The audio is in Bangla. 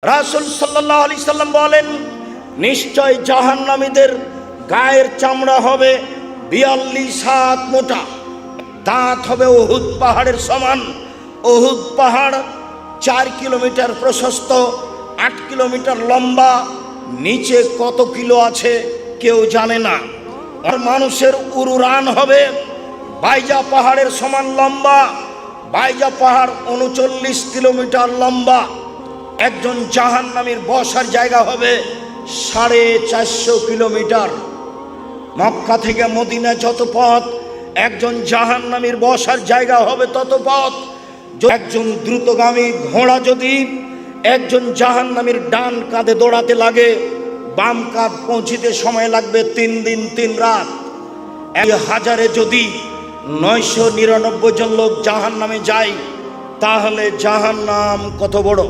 রাসূল সাল্লাল্লাহু আলাইহি সাল্লাম বলেন, নিশ্চয় জাহান্নামীদের গায়ের চামড়া হবে 42 হাত মোটা, দাঁত হবে উহুদ পাহাড়ের সমান। উহুদ পাহাড় 4 কিলোমিটার প্রশস্ত, 8 কিলোমিটার লম্বা। নিচে কত কিলো আছে কেউ জানে না। আর মানুষের উরুরান হবে বাইজা পাহাড়ের সমান লম্বা। বাইজা পাহাড় 39 কিলোমিটার লম্বা। একজন জাহান্নামীর বসার জায়গা হবে 450 কিলোমিটার। মক্কা থেকে মদিনা যত পথ, একজন জাহান্নামীর বসার জায়গা হবে তত পথ। একজন দ্রুতগামী ঘোড়া যদি একজন জাহান্নামীর ডান কাঁধে দৌড়াতে লাগে, বাম কাঁধ পৌঁছিতে সময় লাগবে 3 দিন 3 রাত। 1000-এ যদি 999 জন লোক জাহান্নামে যায়, তাহলে জাহান্নাম কত বড়!